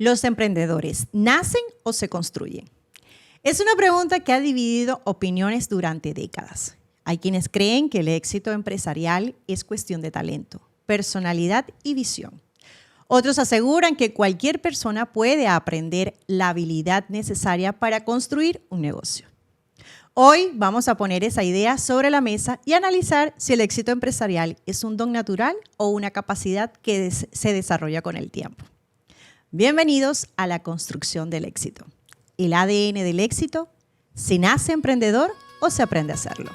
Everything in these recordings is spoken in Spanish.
¿Los emprendedores nacen o se construyen? Es una pregunta que ha dividido opiniones durante décadas. Hay quienes creen que el éxito empresarial es cuestión de talento, personalidad y visión. Otros aseguran que cualquier persona puede aprender la habilidad necesaria para construir un negocio. Hoy vamos a poner esa idea sobre la mesa y analizar si el éxito empresarial es un don natural o una capacidad que se desarrolla con el tiempo. Bienvenidos a la construcción del éxito. El ADN del éxito, ¿se nace emprendedor o se aprende a hacerlo?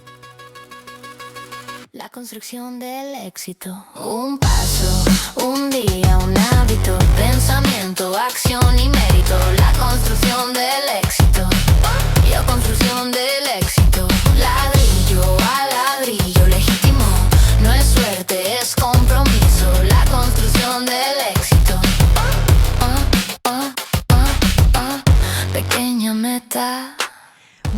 La construcción del éxito. Un paso, un día, un hábito, pensamiento, acción y mérito. La construcción del éxito. La construcción del éxito. Ladrillo a ladrillo, legítimo. No es suerte, es compromiso. La construcción del éxito. Pequeña meta.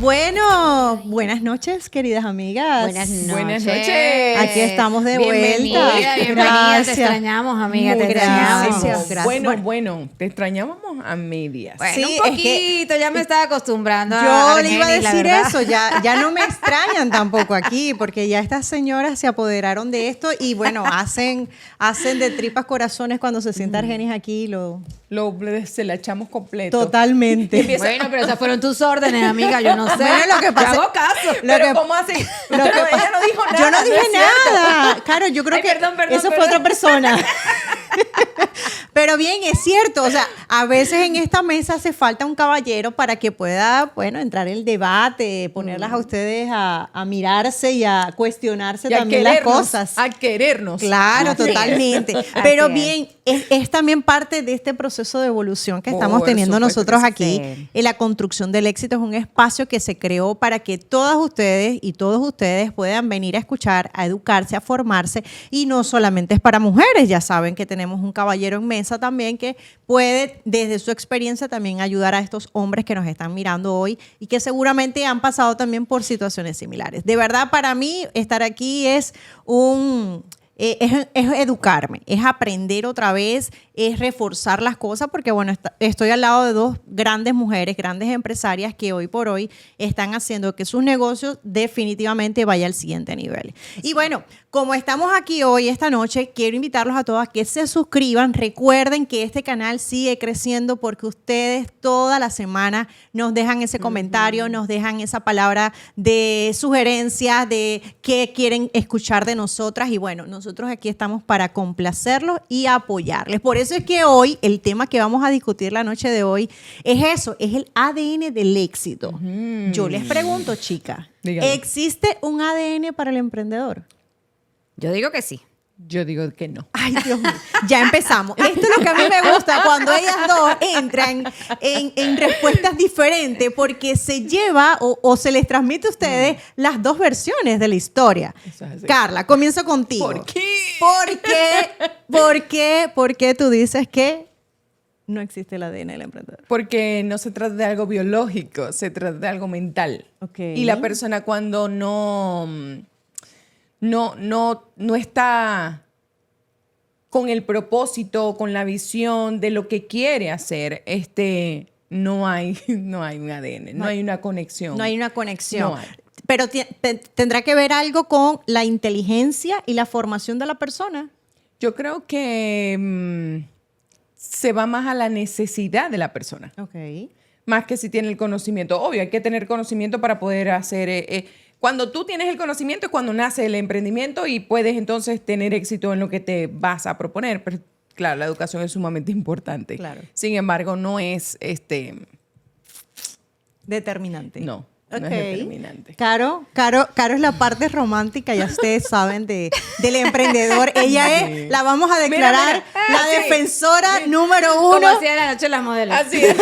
Bueno, buenas noches, queridas amigas. Buenas noches. Buenas noches. Aquí estamos de Bienvenida, vuelta. bienvenida. Gracias. Te extrañamos, amiga. Muy Te extrañamos. gracias. Bueno, te extrañábamos a medias. Bueno, Sí, un es poquito, ya me estaba acostumbrando a Yo le iba a Argenis, la decir verdad. eso, ya no me extrañan tampoco aquí, porque ya estas señoras se apoderaron de esto y bueno, hacen de tripas corazones cuando se sienta Argenis aquí, Se la echamos completo. totalmente. Bueno, pero esas fueron tus órdenes, amiga, yo no sé. Bueno, lo que pasa- Te hago caso. Pero ¿cómo así? Lo que pasa- Ella no dijo nada. Yo no dije es cierto. nada. Claro, yo creo Ay, que perdón, eso fue otra persona. Pero bien, es cierto, o sea, a veces en esta mesa hace falta un caballero para que pueda, bueno, entrar el debate, ponerlas a ustedes a mirarse y a cuestionarse Y a también las querernos, cosas. A querernos. Claro, Así es. totalmente. Así Pero es. bien, es también parte de este proceso de evolución que estamos Por teniendo supuesto nosotros que aquí. sí. En la construcción del éxito es un espacio que se creó para que todas ustedes y todos ustedes puedan venir a escuchar, a educarse, a formarse. Y no solamente es para mujeres, ya saben que tenemos un caballero en mesa también que puede, desde su experiencia, también ayudar a estos hombres que nos están mirando hoy y que seguramente han pasado también por situaciones similares. De verdad, para mí, estar aquí es es educarme, es aprender otra vez, es reforzar las cosas, porque bueno, estoy al lado de dos grandes mujeres, grandes empresarias que hoy por hoy están haciendo que sus negocios definitivamente vayan al siguiente nivel. Y bueno, como estamos aquí hoy, esta noche, quiero invitarlos a todos a que se suscriban. Recuerden que este canal sigue creciendo porque ustedes toda la semana nos dejan ese comentario, nos dejan esa palabra de sugerencias, de qué quieren escuchar de nosotras. Y bueno, nosotros aquí estamos para complacerlos y apoyarles. Por eso es que hoy, el tema que vamos a discutir la noche de hoy es eso, es el ADN del éxito. Yo les pregunto, chicas, Dígame. ¿existe un ADN para el emprendedor? Yo digo que sí. Yo digo que no. Ay, Dios mío, ya empezamos. Esto es lo que a mí me gusta cuando ellas dos entran en respuestas diferentes porque se lleva o se les transmite a ustedes las dos versiones de la historia. Eso es así. Carla, comienzo contigo. ¿Por qué? ¿Por qué tú dices que no existe el ADN del emprendedor? Porque no se trata de algo biológico, se trata de algo mental. Ok. Y la persona cuando no está con el propósito, con la visión de lo que quiere hacer, no hay un ADN, no hay una conexión. No hay una conexión. No hay. Pero tendrá que ver algo con la inteligencia y la formación de la persona. Yo creo que se va más a la necesidad de la persona, Ok. más que si tiene el conocimiento. Obvio, hay que tener conocimiento para poder hacer... cuando tú tienes el conocimiento es cuando nace el emprendimiento y puedes entonces tener éxito en lo que te vas a proponer. Pero claro, la educación es sumamente importante. Claro. Sin embargo, no es Determinante. no Ok. es determinante. Caro es la parte romántica, ya ustedes saben, del emprendedor. Ella es, la vamos a declarar, Mira, la así. defensora número Como uno. hacía la noche las modelos. Así es.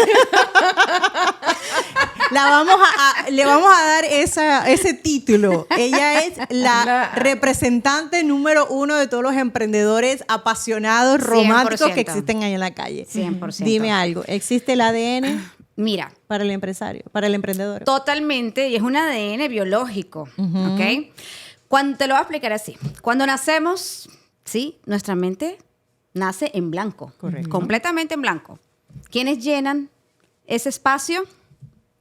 Le vamos a dar ese título. Ella es la representante número uno de todos los emprendedores apasionados, románticos 100%. que existen ahí en la calle. 100%. Dime algo, ¿existe el ADN Mira, para el empresario, para el emprendedor? totalmente, y es un ADN biológico, ¿ok? Te lo voy a explicar así. Cuando nacemos, ¿sí? Nuestra mente nace en blanco. Correcto. Completamente en blanco. ¿quiénes llenan ese espacio?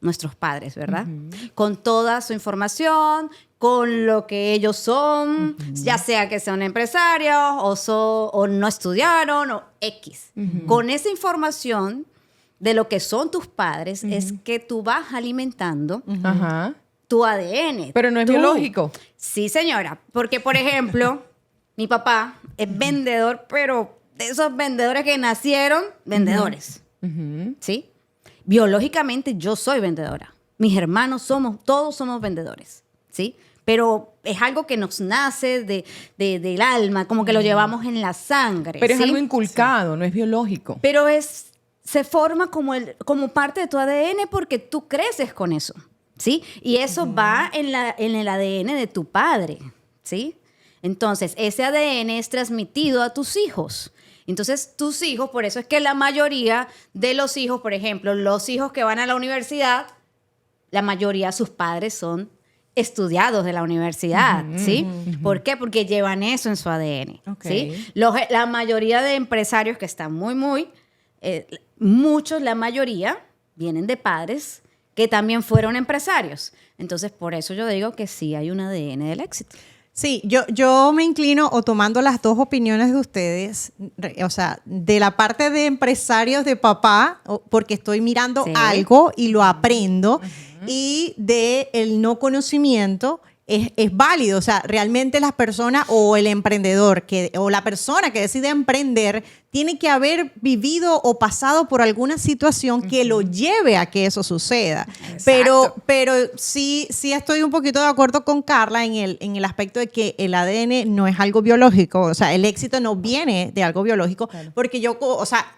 Nuestros padres, ¿verdad? Con toda su información, con lo que ellos son, ya sea que sean empresarios o no estudiaron o X. Con esa información de lo que son tus padres es que tú vas alimentando Ajá. tu ADN. Pero no es biológico. Sí, señora. Porque, por ejemplo, mi papá es vendedor, pero de esos vendedores que nacieron vendedores. ¿Sí? Biológicamente yo soy vendedora. Mis hermanos todos somos vendedores. ¿Sí? Pero es algo que nos nace del alma, como que lo llevamos en la sangre. Pero es ¿sí? algo inculcado, no es biológico. Pero se forma como parte de tu ADN porque tú creces con eso, ¿sí? Y eso va en el ADN de tu padre, ¿sí? Entonces, ese ADN es transmitido a tus hijos. Entonces, tus hijos, por eso es que la mayoría de los hijos, por ejemplo, los hijos que van a la universidad, la mayoría de sus padres son estudiados de la universidad, ¿sí? ¿Por qué? Porque llevan eso en su ADN, ¿sí? La mayoría de empresarios que están muchos, la mayoría, vienen de padres que también fueron empresarios. Entonces, por eso yo digo que sí hay un ADN del éxito. Sí, yo me inclino, o tomando las dos opiniones de ustedes, o sea, de la parte de empresarios de papá, porque estoy mirando algo y lo aprendo, y de el no conocimiento, es válido. O sea, realmente las personas o el emprendedor o la persona que decide emprender tiene que haber vivido o pasado por alguna situación que lo lleve a que eso suceda. Pero sí estoy un poquito de acuerdo con Carla en el aspecto de que el ADN no es algo biológico. O sea, el éxito no viene de algo biológico, porque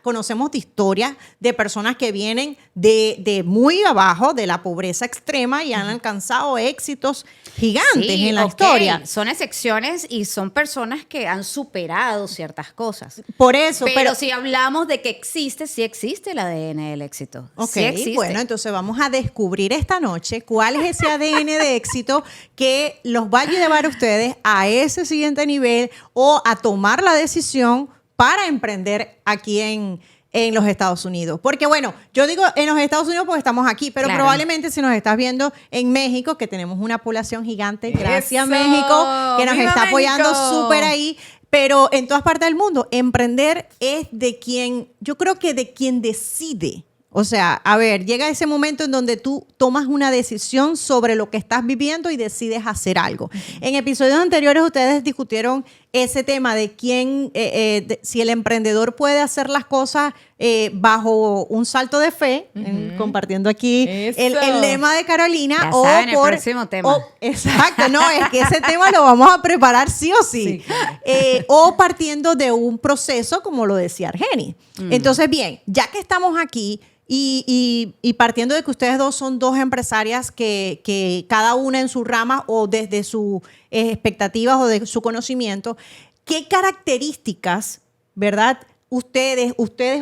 conocemos de historias de personas que vienen de muy abajo, de la pobreza extrema, y han alcanzado éxitos gigantes en la historia. Son excepciones y son personas que han superado ciertas cosas. Por eso. Pero si hablamos de que sí existe el ADN del éxito. Ok, sí existe. Bueno, entonces vamos a descubrir esta noche cuál es ese ADN de éxito que los va a llevar a ustedes a ese siguiente nivel o a tomar la decisión para emprender aquí en los Estados Unidos. Porque bueno, yo digo en los Estados Unidos porque estamos aquí, pero probablemente si nos estás viendo en México, que tenemos una población gigante, gracias México, que nos está apoyando súper ahí. Pero en todas partes del mundo, emprender es yo creo que de quien decide. O sea, a ver, llega ese momento en donde tú tomas una decisión sobre lo que estás viviendo y decides hacer algo. En episodios anteriores ustedes discutieron ese tema de si el emprendedor puede hacer las cosas bajo un salto de fe, compartiendo aquí el lema de Carolina. El próximo tema. Exacto, no, es que ese tema lo vamos a preparar sí o sí. O partiendo de un proceso, como lo decía Argeni. Entonces, bien, ya que estamos aquí, y partiendo de que ustedes dos son dos empresarias que cada una en su rama o desde sus expectativas o de su conocimiento, ¿qué características, verdad, ustedes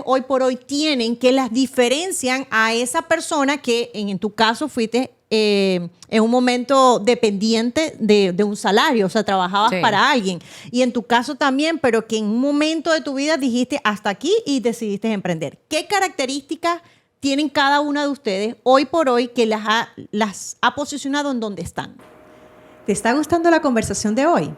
hoy por hoy tienen que las diferencian a esa persona que en tu caso fuiste en un momento dependiente de un salario, o sea, trabajabas para alguien, y en tu caso también, pero que en un momento de tu vida dijiste hasta aquí y decidiste emprender? ¿Qué características tienen cada una de ustedes hoy por hoy que las ha posicionado en donde están? ¿Te está gustando la conversación de hoy?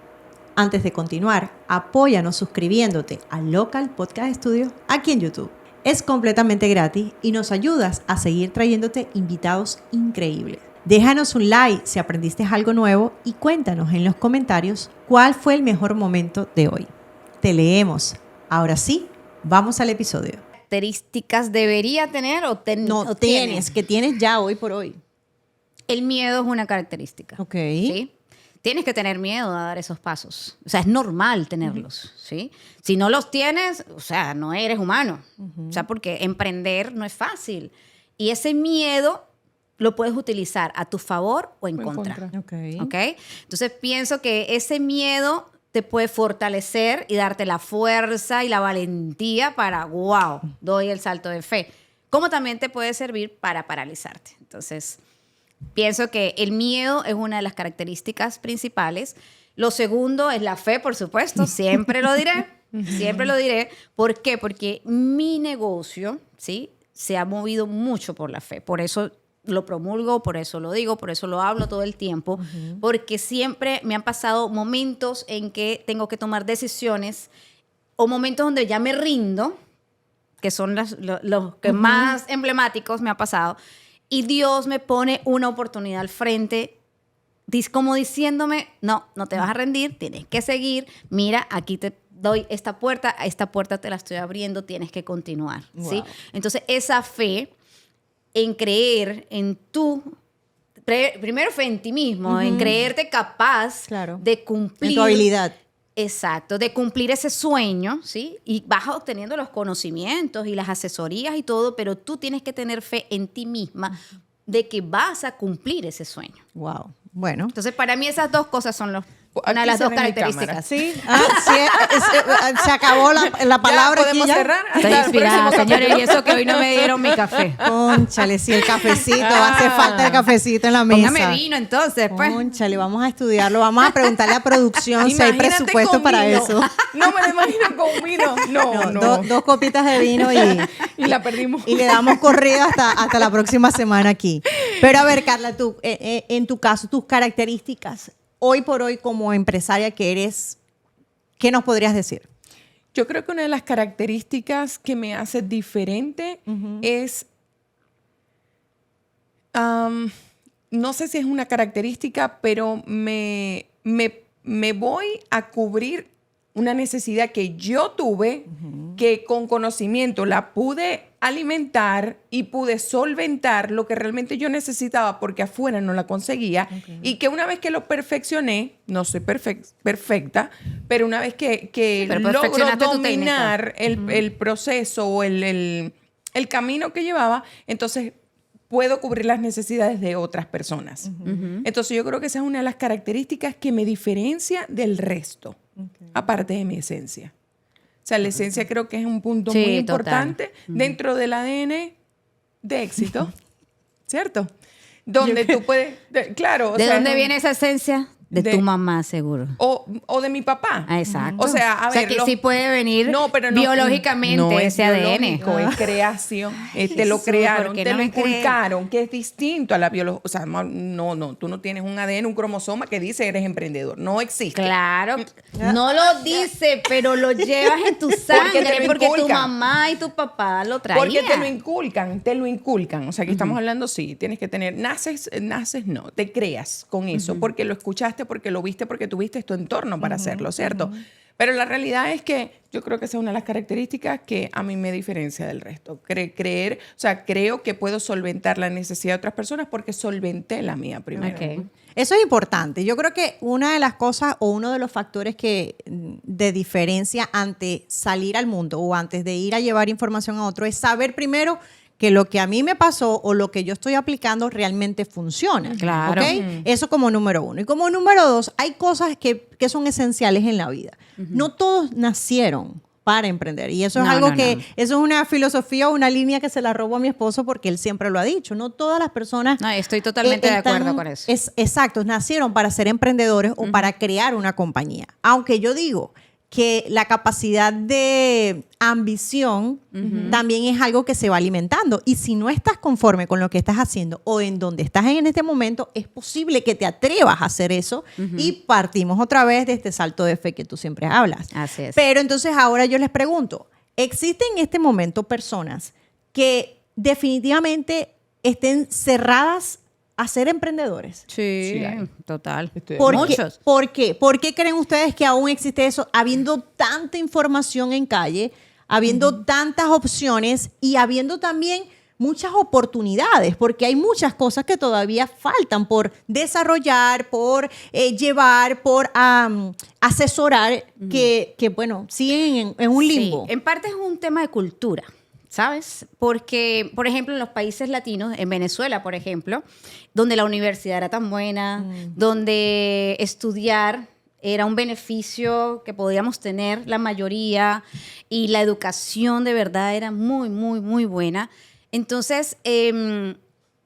Antes de continuar, apóyanos suscribiéndote al Local Podcast Studio aquí en YouTube. Es completamente gratis y nos ayudas a seguir trayéndote invitados increíbles. Déjanos un like si aprendiste algo nuevo y cuéntanos en los comentarios cuál fue el mejor momento de hoy. Te leemos. Ahora sí, vamos al episodio. ¿Características debería tener o tienes ya hoy por hoy? El miedo es una característica. Ok. ¿Sí? Tienes que tener miedo a dar esos pasos. O sea, es normal tenerlos, ¿sí? Si no los tienes, o sea, no eres humano. O sea, porque emprender no es fácil. Y ese miedo lo puedes utilizar a tu favor o en contra. Okay. Entonces, pienso que ese miedo te puede fortalecer y darte la fuerza y la valentía para, wow, doy el salto de fe. Como también te puede servir para paralizarte. Entonces, pienso que el miedo es una de las características principales. Lo segundo es la fe, por supuesto. Siempre lo diré. Siempre lo diré. ¿Por qué? Porque mi negocio, ¿sí?, se ha movido mucho por la fe. Por eso lo promulgo, por eso lo digo, por eso lo hablo todo el tiempo, porque siempre me han pasado momentos en que tengo que tomar decisiones o momentos donde ya me rindo, que son los que más emblemáticos me ha pasado, y Dios me pone una oportunidad al frente, como diciéndome, no te vas a rendir, tienes que seguir, mira, aquí te doy esta puerta te la estoy abriendo, tienes que continuar, ¿sí? Entonces, esa fe en creer en primero fe en ti mismo, en creerte capaz de cumplir. En tu habilidad. Exacto, de cumplir ese sueño, ¿sí? Y vas obteniendo los conocimientos y las asesorías y todo, pero tú tienes que tener fe en ti misma de que vas a cumplir ese sueño. Wow. Bueno. Entonces, para mí esas dos cosas son una de Aquí las dos sale mi características. Sí, se acabó la palabra. ¿Ya podemos aquí cerrar? Estoy Hasta el inspirada, próximo señores, y eso que hoy no me dieron mi café. Cónchale, sí, el cafecito, hace falta el cafecito en la mesa. Póngame vino entonces, pues. Cónchale, vamos a estudiarlo, vamos a preguntarle a producción si hay Imagínate presupuesto con para vino. eso. No me lo imagino con vino. No. Dos copitas de vino Y la perdimos. y le damos corrido hasta la próxima semana aquí. Pero a ver, Carla, tú, en tu caso, tus características, hoy por hoy como empresaria que eres, ¿qué nos podrías decir? Yo creo que una de las características que me hace diferente es, no sé si es una característica, pero me voy a cubrir una necesidad que yo tuve, que con conocimiento la pude alimentar y pude solventar lo que realmente yo necesitaba porque afuera no la conseguía, y que una vez que lo perfeccioné, no soy perfecta, pero una vez que logro perfeccionaste tu dominar el proceso o el camino que llevaba, entonces puedo cubrir las necesidades de otras personas. Entonces yo creo que esa es una de las características que me diferencia del resto, aparte de mi esencia. O sea, la esencia creo que es un punto muy importante dentro del ADN de éxito, ¿cierto? Donde tú puedes, claro. ¿De dónde viene esa esencia? De tu mamá, seguro. O de mi papá. Ah, exacto. O sea, a ver, que sí puede venir biológicamente no es ese ADN. biológico, es creación. Te lo Jesús, crearon, ¿por qué te no lo me crees? inculcaron, que es distinto a la biología. O sea, tú no tienes un ADN, un cromosoma que dice eres emprendedor. No existe. Claro, no lo dice, pero lo llevas en tu sangre porque tu mamá y tu papá lo traían. Porque te lo inculcan. O sea, aquí estamos hablando, sí, tienes que tener, naces, no, te creas con eso, porque lo escuchaste, porque lo viste, porque tuviste tu entorno para hacerlo, ¿cierto? Pero la realidad es que yo creo que esa es una de las características que a mí me diferencia del resto. Creo que puedo solventar la necesidad de otras personas porque solventé la mía primero. Okay. Eso es importante. Yo creo que una de las cosas o uno de los factores de diferencia ante salir al mundo o antes de ir a llevar información a otro es saber primero que lo que a mí me pasó o lo que yo estoy aplicando realmente funciona. Claro. ¿Okay? Eso como número uno. Y como número dos, hay cosas que son esenciales en la vida. No todos nacieron para emprender. Y eso es algo eso es una filosofía o una línea que se la robo a mi esposo porque él siempre lo ha dicho. No todas las personas... No, estoy totalmente de acuerdo con eso. Exacto, nacieron para ser emprendedores o para crear una compañía. Aunque yo digo que la capacidad de ambición también es algo que se va alimentando. Y si no estás conforme con lo que estás haciendo o en donde estás en este momento, es posible que te atrevas a hacer eso y partimos otra vez de este salto de fe que tú siempre hablas. Así es. Pero entonces ahora yo les pregunto, ¿existen en este momento personas que definitivamente estén cerradas a ser emprendedores? Sí, hay. total. Muchos. ¿Por qué? ¿Por qué creen ustedes que aún existe eso? Habiendo tanta información en calle, habiendo tantas opciones y habiendo también muchas oportunidades, porque hay muchas cosas que todavía faltan por desarrollar, por llevar, por asesorar, que bueno, siguen en un limbo. Sí, en parte es un tema de cultura, ¿sabes? Porque, por ejemplo, en los países latinos, en Venezuela, por ejemplo, donde la universidad era tan buena, donde estudiar era un beneficio que podíamos tener la mayoría y la educación de verdad era muy, muy, muy buena. Entonces,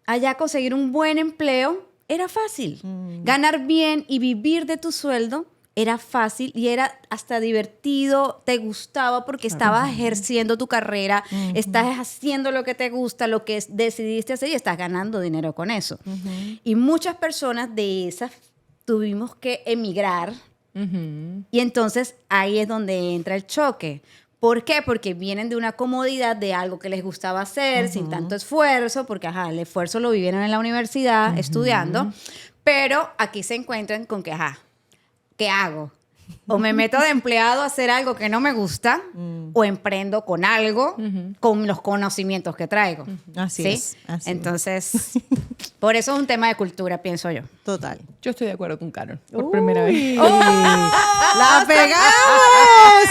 allá conseguir un buen empleo era fácil. Ganar bien y vivir de tu sueldo era fácil y era hasta divertido, te gustaba porque estabas ejerciendo tu carrera, estás haciendo lo que te gusta, lo que decidiste hacer y estás ganando dinero con eso. Y muchas personas de esas tuvimos que emigrar y entonces ahí es donde entra el choque. ¿Por qué? Porque vienen de una comodidad de algo que les gustaba hacer sin tanto esfuerzo, porque el esfuerzo lo vivieron en la universidad estudiando, pero aquí se encuentran con que, ¿qué hago? O me meto de empleado a hacer algo que no me gusta, o emprendo con algo, con los conocimientos que traigo. Así ¿sí? es. Así Entonces, por eso es un tema de cultura, pienso yo. Total. Yo estoy de acuerdo con Carol, por primera vez. ¡La pegamos!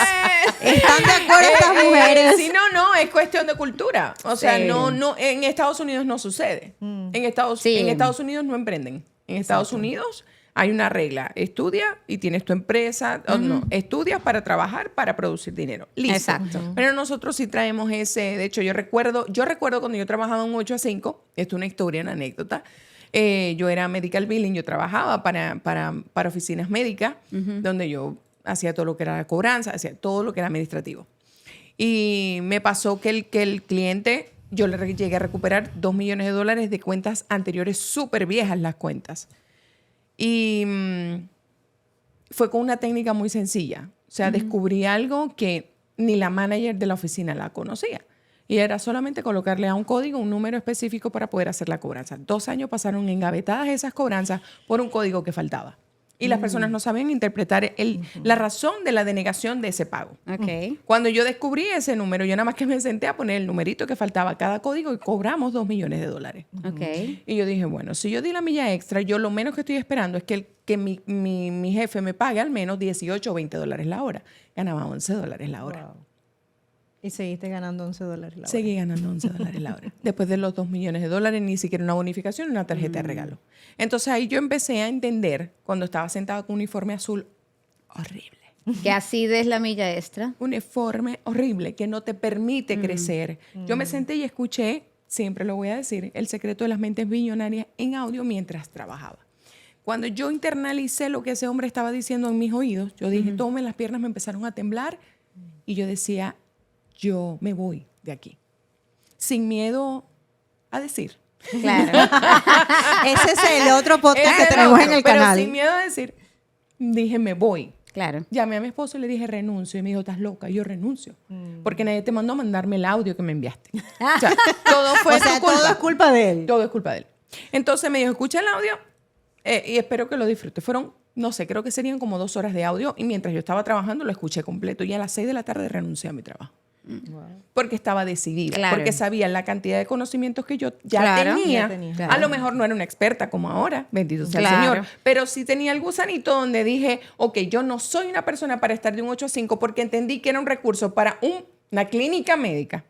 ¿Están de acuerdo estas mujeres? Sí, no, es cuestión de cultura. O sea, Sí. no, en Estados Unidos no sucede. En Estados Unidos no emprenden. En Estados Unidos hay una regla. Estudia y tienes tu empresa. No, estudias para trabajar, para producir dinero. Listo. Exacto. Pero nosotros sí traemos ese. De hecho, yo recuerdo cuando yo trabajaba en 8 a 5. Esto es una historia, una anécdota. Yo era medical billing. Yo trabajaba para oficinas médicas, donde yo hacía todo lo que era la cobranza, hacía todo lo que era administrativo. Y me pasó que el cliente, yo le llegué a recuperar $2 millones de cuentas anteriores, súper viejas las cuentas. Y fue con una técnica muy sencilla. O sea, descubrí algo que ni la manager de la oficina la conocía. Y era solamente colocarle a un código un número específico para poder hacer la cobranza. 2 años pasaron engavetadas esas cobranzas por un código que faltaba. Y las personas no sabían interpretar la razón de la denegación de ese pago. Ok. Cuando yo descubrí ese número, yo nada más que me senté a poner el numerito que faltaba a cada código y cobramos $2 millones. Ok. Y yo dije, bueno, si yo di la milla extra, yo lo menos que estoy esperando es que mi jefe me pague al menos $18 o $20 la hora. Ganaba $11 la hora. Wow. Y seguiste ganando $11 la hora. Seguí ganando $11 la hora. Después de los $2 millones, ni siquiera una bonificación, una tarjeta de regalo. Entonces ahí yo empecé a entender, cuando estaba sentada con un uniforme azul horrible. Que así des la milla extra. Un uniforme horrible que no te permite crecer. Yo me senté y escuché, siempre lo voy a decir, El secreto de las mentes billonarias en audio mientras trabajaba. Cuando yo internalicé lo que ese hombre estaba diciendo en mis oídos, yo dije, tome, las piernas me empezaron a temblar y yo decía, yo me voy de aquí. Sin miedo a decir. Claro. Ese es el otro podcast Ese que es tenemos otro, en el pero canal. sin miedo a decir, dije, me voy. Claro. Llamé a mi esposo y le dije, renuncio. Y me dijo, estás loca. Y yo renuncio. Porque nadie te mandó a mandarme el audio que me enviaste. O sea, todo fue O sea, tu culpa. todo es culpa de él. Todo es culpa de él. Entonces me dijo, escucha el audio y espero que lo disfrutes. Fueron, no sé, creo que serían como 2 horas de audio y mientras yo estaba trabajando lo escuché completo y a las 6 de la tarde renuncié a mi trabajo. Porque estaba decidida, Claro. porque sabía la cantidad de conocimientos que yo ya Claro, tenía. ya tenía. Claro. A lo mejor no era una experta como ahora, bendito sea Claro. el Señor, pero sí tenía el gusanito donde dije, ok, yo no soy una persona para estar de un 8 a 5 porque entendí que era un recurso para una clínica médica.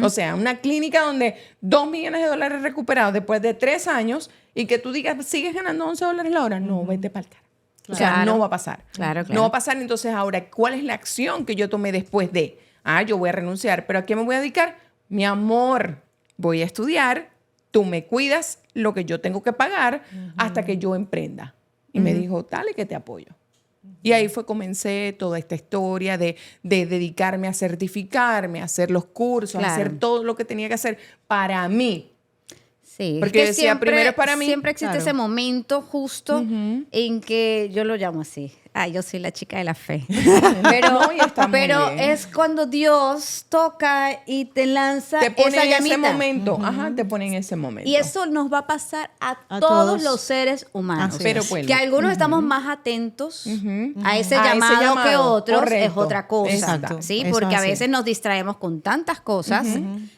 O sea, una clínica donde $2 millones recuperados después de 3 años y que tú digas, ¿sigues ganando $11 la hora? No, vete para el cara. O sea, Claro. no va a pasar. Claro, claro. No va a pasar. Entonces, ahora, ¿cuál es la acción que yo tomé después de? Yo voy a renunciar. ¿Pero a qué me voy a dedicar? Mi amor, voy a estudiar. Tú me cuidas lo que yo tengo que pagar hasta que yo emprenda. Y me dijo, dale que te apoyo. Y ahí comencé toda esta historia de dedicarme a certificarme, a hacer los cursos, a Claro. hacer todo lo que tenía que hacer para mí. Sí, Porque es que decía, primero es para mí. Siempre existe Claro. ese momento justo en que yo lo llamo así. Yo soy la chica de la fe. Pero, No, y está muy pero bien. es cuando Dios toca y te lanza Te pone esa en llamita. ese momento. Ajá, te pone en ese momento. Y eso nos va a pasar a A todos todos. los seres humanos. Así Pero es. bueno. Que algunos estamos más atentos a ese A ese llamado que llamado, otros es correcto. otra cosa. Exacto. ¿Sí? Eso Porque es a así. veces nos distraemos con tantas cosas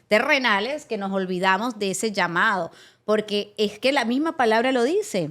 terrenales que nos olvidamos de ese llamado. Porque es que la misma palabra lo dice.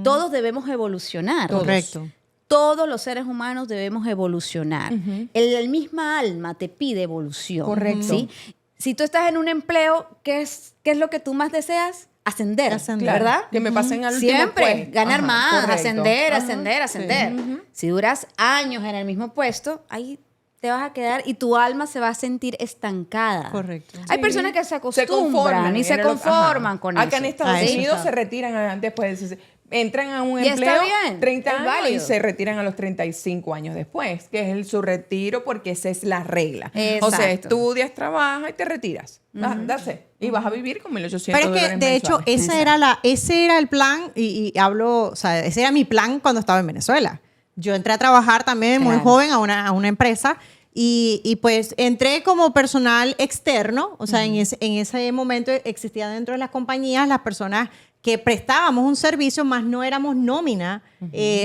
Todos debemos evolucionar. Correcto. Todos los seres humanos debemos evolucionar. El misma alma te pide evolución. Correcto. ¿sí? Si tú estás en un empleo, ¿qué es lo que tú más deseas? Ascender, Ascender. ¿verdad? Que me pasen al último Siempre, puesto. ganar Ajá, más, correcto. ascender, Ajá. ascender. Si duras años en el mismo puesto, ahí te vas a quedar y tu alma se va a sentir estancada. Correcto. Hay Sí. personas que se acostumbran y se era lo- conforman ajá. con Acá eso. en Estados Ah, eso Unidos está. se retiran después de entran a un Y está empleo bien, 30 es años y válido. se retiran a los 35 años después, que es su retiro, porque esa es la regla. O sea, Exacto. estudias, trabajas y te retiras. That's it. Y vas a vivir con 1.800 Pero es que, dólares de hecho, mensuales. ese era el plan, y hablo, o sea, ese era mi plan cuando estaba en Venezuela. Yo entré a trabajar también muy Claro. joven a una empresa y pues entré como personal externo, o sea, en ese momento existía dentro de las compañías las personas que prestábamos un servicio, más no éramos nómina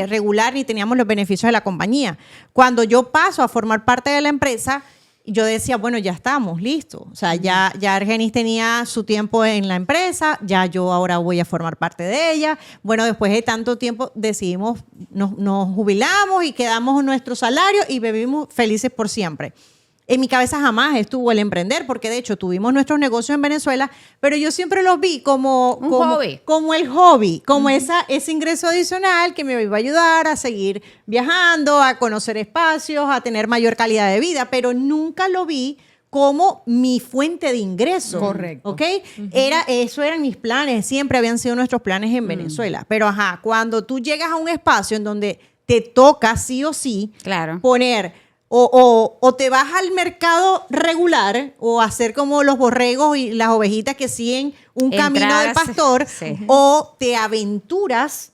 regular ni teníamos los beneficios de la compañía. Cuando yo paso a formar parte de la empresa, yo decía, bueno, ya estamos, listos. O sea, ya Argenis tenía su tiempo en la empresa, ya yo ahora voy a formar parte de ella. Bueno, después de tanto tiempo decidimos, nos jubilamos y quedamos en nuestro salario y vivimos felices por siempre. En mi cabeza jamás estuvo el emprender, porque de hecho tuvimos nuestros negocios en Venezuela, pero yo siempre los vi como hobby. como el hobby, como ese ingreso adicional que me iba a ayudar a seguir viajando, a conocer espacios, a tener mayor calidad de vida, pero nunca lo vi como mi fuente de ingreso. Correcto. ¿Ok? Eso eran mis planes, siempre habían sido nuestros planes en Venezuela. Pero cuando tú llegas a un espacio en donde te toca sí o sí Claro. poner o te vas al mercado regular o hacer como los borregos y las ovejitas que siguen un camino del pastor, sí. o te aventuras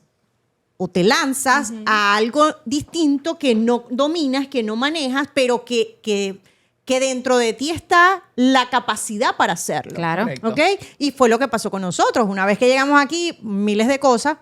o te lanzas a algo distinto que no dominas, que no manejas, pero que dentro de ti está la capacidad para hacerlo. Claro. Correcto. ¿Ok? Y fue lo que pasó con nosotros. Una vez que llegamos aquí, miles de cosas,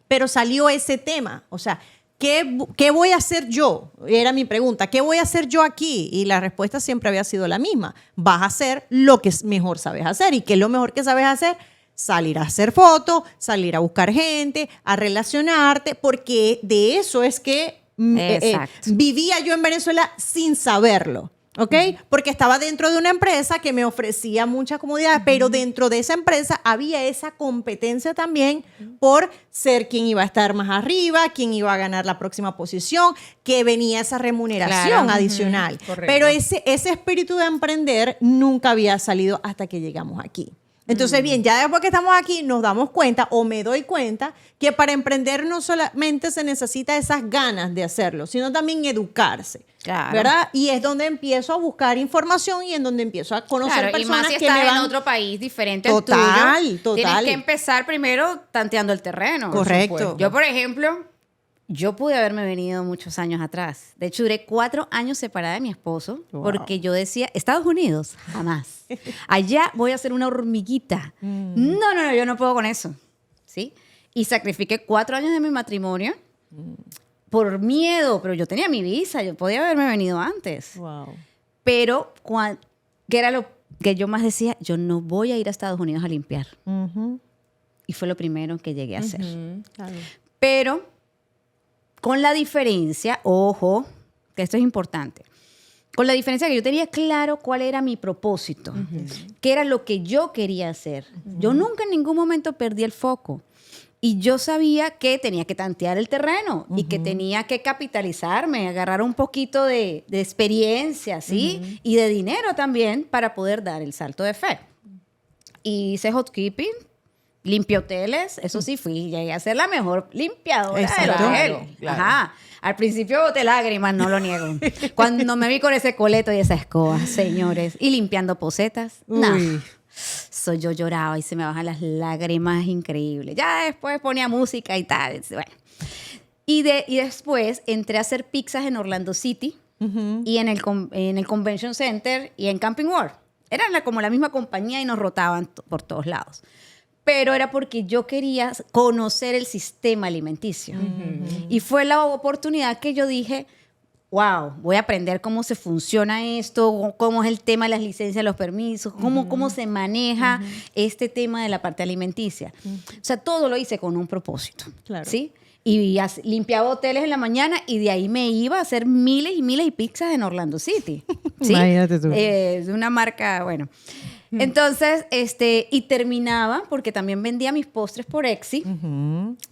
pero salió ese tema. O sea, ¿qué voy a hacer yo? Era mi pregunta. ¿Qué voy a hacer yo aquí? Y la respuesta siempre había sido la misma. Vas a hacer lo que mejor sabes hacer. ¿Y qué es lo mejor que sabes hacer? Salir a hacer fotos, salir a buscar gente, a relacionarte, porque de eso es que Exacto. vivía yo en Venezuela sin saberlo. ¿Ok? Porque estaba dentro de una empresa que me ofrecía muchas comodidades, pero dentro de esa empresa había esa competencia también por ser quien iba a estar más arriba, quien iba a ganar la próxima posición, que venía esa remuneración Claro. adicional. Correcto. Pero ese espíritu de emprender nunca había salido hasta que llegamos aquí. Entonces, bien, ya después que estamos aquí nos damos cuenta, o me doy cuenta, que para emprender no solamente se necesita esas ganas de hacerlo, sino también educarse. Claro. ¿Verdad? Y es donde empiezo a buscar información y en donde empiezo a conocer Claro, y personas más si que estás me van... en otro país diferente Total, al tuyo. total. Tienes que empezar primero tanteando el terreno. Correcto. Yo, por ejemplo, yo pude haberme venido muchos años atrás. De hecho, duré 4 años separada de mi esposo porque yo decía, Estados Unidos, jamás. Allá voy a ser una hormiguita. No, yo no puedo con eso. ¿Sí? Y sacrifiqué 4 años de mi matrimonio por miedo, pero yo tenía mi visa, yo podía haberme venido antes. Wow. Pero, ¿qué era lo que yo más decía? Yo no voy a ir a Estados Unidos a limpiar. Y fue lo primero que llegué a hacer. Claro. Pero, con la diferencia, ojo, que esto es importante, con la diferencia que yo tenía claro cuál era mi propósito, qué era lo que yo quería hacer. Yo nunca en ningún momento perdí el foco. Y yo sabía que tenía que tantear el terreno y que tenía que capitalizarme, agarrar un poquito de experiencia, ¿sí? Y de dinero también para poder dar el salto de fe. Y hice housekeeping, limpié hoteles, eso sí fui, llegué a ser la mejor limpiadora del Exacto. hotel. Claro. Ajá. Al principio boté lágrimas, no lo niego. Cuando me vi con ese coleto y esa escoba, señores, y limpiando posetas, no. Uy. Yo lloraba y se me bajan las lágrimas increíbles. Ya después ponía música y tal. Bueno. Y después entré a hacer pizzas en Orlando City y en el Convention Center y en Camping World. Eran como la misma compañía y nos rotaban por todos lados. Pero era porque yo quería conocer el sistema alimenticio. Y fue la oportunidad que yo dije, wow, voy a aprender cómo se funciona esto, cómo es el tema de las licencias, los permisos, cómo se maneja este tema de la parte alimenticia. O sea, todo lo hice con un propósito. Claro. ¿Sí? Y limpiaba hoteles en la mañana y de ahí me iba a hacer miles y miles de pizzas en Orlando City. ¿Sí? Imagínate tú. De una marca, bueno. Entonces, y terminaba, porque también vendía mis postres por Etsy,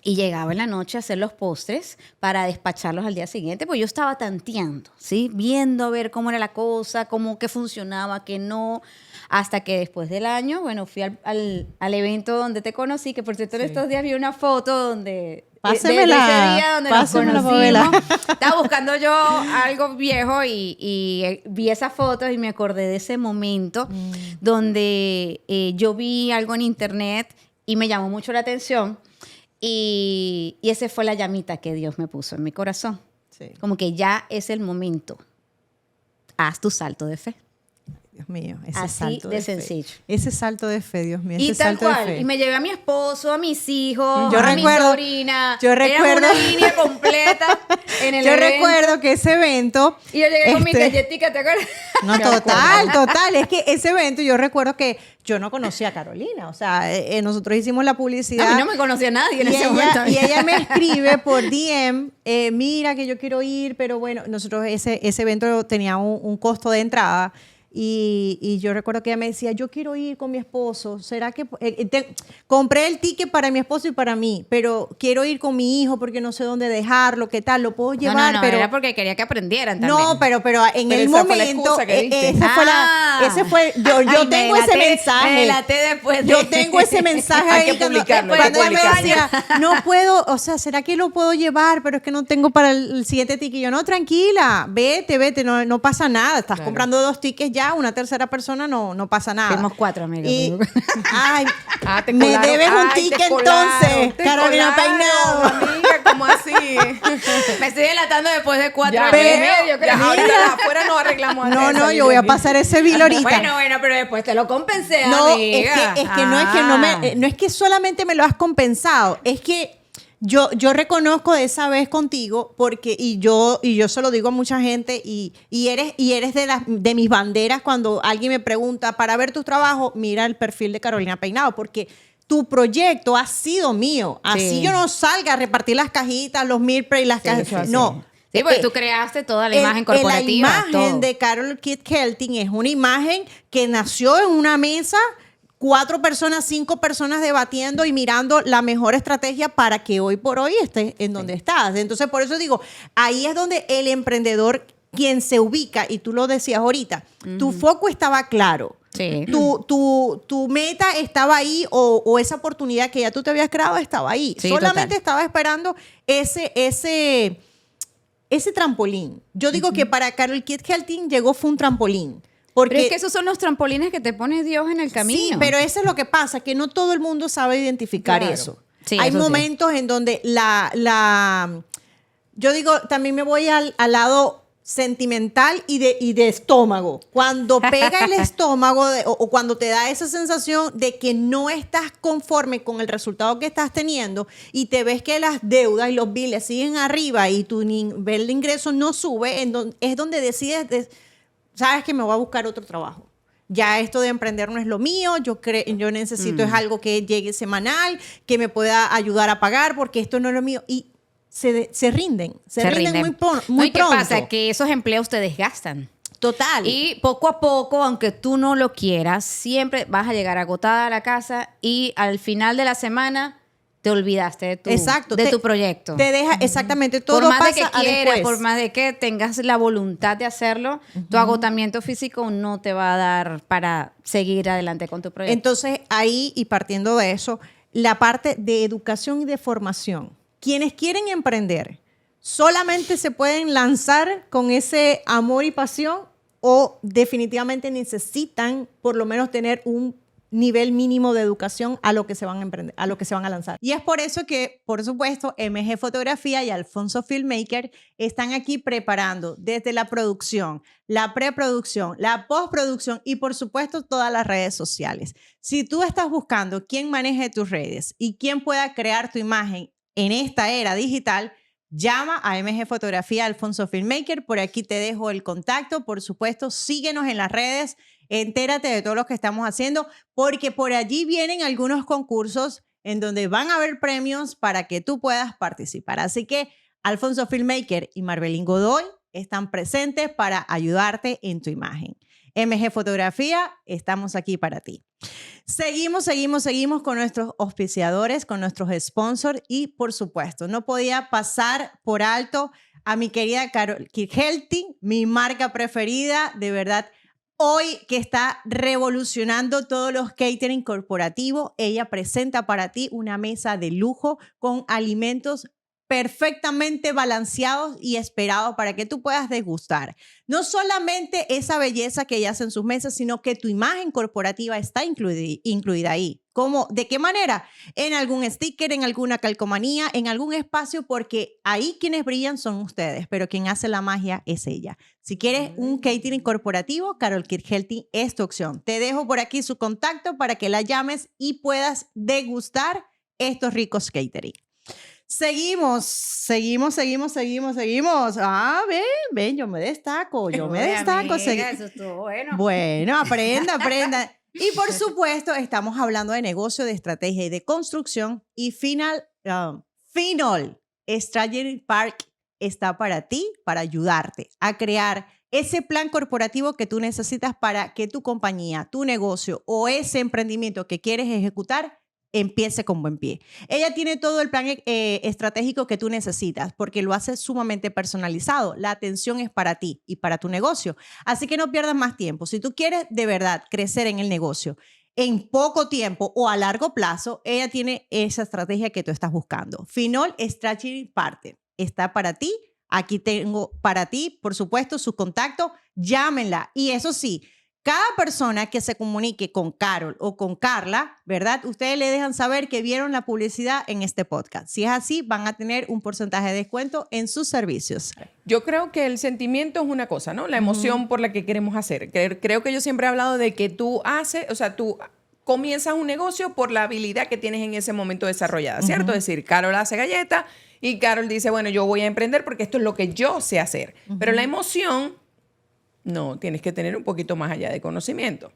y llegaba en la noche a hacer los postres para despacharlos al día siguiente, pues yo estaba tanteando, ¿sí? Viendo a ver cómo era la cosa, cómo que funcionaba, que no, hasta que después del año, bueno, fui al evento donde te conocí, que por cierto en estos días vi una foto donde... Pásemela, de ese día donde nos pásemela, conocimos. Pamela. Estaba buscando yo algo viejo y vi esas fotos y me acordé de ese momento donde yo vi algo en internet y me llamó mucho la atención y esa fue la llamita que Dios me puso en mi corazón. Sí. Como que ya es el momento. Haz tu salto de fe. Dios mío, ese Así salto de fe. sencillo. Ese salto de fe, Dios mío, Y ese tal salto de cual. fe. Y me llevé a mi esposo, a mis hijos, Yo a mi recuerdo- sobrina. yo Era recuerdo- una línea completa en el Yo evento. recuerdo que ese evento... Y yo llegué con mi este, galletica, ¿te acuerdas? No, total. Es que ese evento yo recuerdo que yo no conocía a Carolina. O sea, nosotros hicimos la publicidad. A mí no me conocía nadie en ese momento. Y ella me escribe por DM, mira que yo quiero ir, pero bueno, nosotros ese evento tenía un costo de entrada. Y yo recuerdo que ella me decía, yo quiero ir con mi esposo, ¿será que...? Compré el ticket para mi esposo y para mí, pero quiero ir con mi hijo porque no sé dónde dejarlo, ¿qué tal? Lo puedo llevar, no, pero... era porque quería que aprendieran también. No, pero en Pero el esa fue la momento, excusa que diste. ese fue, yo Ay, tengo me ese delaté, mensaje. Me delaté después de... Yo tengo ese mensaje Hay ahí que publicarlo, cuando hay él que me publicarlo. decía, no puedo, o sea, ¿será que lo puedo llevar? Pero es que no tengo para el siguiente ticket. Y yo, no, tranquila, vete, no pasa nada. Estás Claro. comprando 2 tickets ya, una tercera persona no pasa nada. Fuimos 4, amiga. Y, ay, Ah, te me colaron. debes un Ay, te ticket colaron, entonces, te Carolina colaron, Peinado. Amiga, ¿cómo así? Me estoy delatando después de 4 Ya años y veo, medio, creo. ya, ahorita afuera nos arreglamos. antes de No, salir yo de voy a aquí. pasar ese bill ahorita. Bueno, pero después te lo compensé, No, amiga. es que no es que solamente me lo has compensado, es que yo reconozco de esa vez contigo porque y yo se lo digo a mucha gente y eres de mis banderas cuando alguien me pregunta para ver tus trabajos, mira el perfil de Carolina Peinado porque tu proyecto ha sido mío. Así Sí. yo no salga a repartir las cajitas, los meal prep y las cajas. eso así. No. Sí, porque tú creaste toda la imagen corporativa. La imagen todo. de Carol Kit Kelting es una imagen que nació en una mesa, 4 personas, 5 personas debatiendo y mirando la mejor estrategia para que hoy por hoy estés en donde estás. Entonces, por eso digo, ahí es donde el emprendedor, quien se ubica, y tú lo decías ahorita, tu foco estaba claro. Sí. Tu meta estaba ahí o esa oportunidad que ya tú te habías creado estaba ahí. Sí, Solamente total. estaba esperando ese trampolín. Yo digo que para Carol Kit Kelting fue un trampolín. Porque, Pero es que esos son los trampolines que te pone Dios en el camino. sí, pero eso es lo que pasa, que no todo el mundo sabe identificar Claro. eso. Sí, Hay eso sí. momentos en donde yo digo, también me voy al lado sentimental y de estómago. Cuando pega el estómago o cuando te da esa sensación de que no estás conforme con el resultado que estás teniendo y te ves que las deudas y los biles siguen arriba y tu nivel de ingreso no sube, es donde decides, sabes que me voy a buscar otro trabajo. Ya esto de emprender no es lo mío, yo necesito es algo que llegue semanal, que me pueda ayudar a pagar porque esto no es lo mío. Y se rinden muy No, muy ¿y qué pronto. pasa? Que esos empleos te desgastan. Total. Y poco a poco, aunque tú no lo quieras, siempre vas a llegar agotada a la casa y al final de la semana te olvidaste de tu, Exacto, de tu proyecto. Te deja, exactamente, todo Por más pasa de que a quieras, después. por más de que tengas la voluntad de hacerlo, tu agotamiento físico no te va a dar para seguir adelante con tu proyecto. Entonces, ahí, y partiendo de eso, la parte de educación y de formación. Quienes quieren emprender, ¿solamente se pueden lanzar con ese amor y pasión o definitivamente necesitan por lo menos tener un nivel mínimo de educación a lo que se van a emprender, a lo que se van a lanzar? Y es por eso que, por supuesto, MG Fotografía y Alfonso Filmmaker están aquí preparando desde la producción, la preproducción, la postproducción y, por supuesto, todas las redes sociales. Si tú estás buscando quién maneje tus redes y quién pueda crear tu imagen en esta era digital, llama a MG Fotografía Alfonso Filmmaker. Por aquí te dejo el contacto. Por supuesto, síguenos en las redes. Entérate de todo lo que estamos haciendo, porque por allí vienen algunos concursos en donde van a haber premios para que tú puedas participar. Así que Alfonso Filmmaker y Marbelín Godoy están presentes para ayudarte en tu imagen. MG Fotografía, estamos aquí para ti. Seguimos con nuestros auspiciadores, con nuestros sponsors y, por supuesto, no podía pasar por alto a mi querida Carol Kirchhelti, mi marca preferida, de verdad. Hoy que está revolucionando todos los catering corporativos, ella presenta para ti una mesa de lujo con alimentos perfectamente balanceados y esperados para que tú puedas degustar. No solamente esa belleza que ella hace en sus mesas, sino que tu imagen corporativa está incluida ahí. ¿Cómo? ¿De qué manera? En algún sticker, en alguna calcomanía, en algún espacio, porque ahí quienes brillan son ustedes, pero quien hace la magia es ella. Si quieres un catering corporativo, Carol Kirchhelti es tu opción. Te dejo por aquí su contacto para que la llames y puedas degustar estos ricos catering. Seguimos. Ah, ven, yo me destaco. Amiga, eso estuvo bueno. Bueno, aprenda. Y por supuesto, estamos hablando de negocio, de estrategia y de construcción. Y Finol Strategy Park está para ti, para ayudarte a crear ese plan corporativo que tú necesitas para que tu compañía, tu negocio o ese emprendimiento que quieres ejecutar empiece con buen pie. Ella tiene todo el plan estratégico que tú necesitas porque lo hace sumamente personalizado. La atención es para ti y para tu negocio. Así que no pierdas más tiempo. Si tú quieres de verdad crecer en el negocio en poco tiempo o a largo plazo, ella tiene esa estrategia que tú estás buscando. Finol Strategy Partner está para ti. Aquí tengo para ti, por supuesto, su contacto. Llámenla. Y eso sí, cada persona que se comunique con Carol o con Carla, ¿verdad? Ustedes le dejan saber que vieron la publicidad en este podcast. Si es así, van a tener un porcentaje de descuento en sus servicios. Yo creo que el sentimiento es una cosa, ¿no? La emoción por la que queremos hacer. Creo que yo siempre he hablado de que tú comienzas un negocio por la habilidad que tienes en ese momento desarrollada, ¿cierto? Es decir, Carol hace galletas y Carol dice, bueno, yo voy a emprender porque esto es lo que yo sé hacer. Pero la emoción... No, tienes que tener un poquito más allá de conocimiento.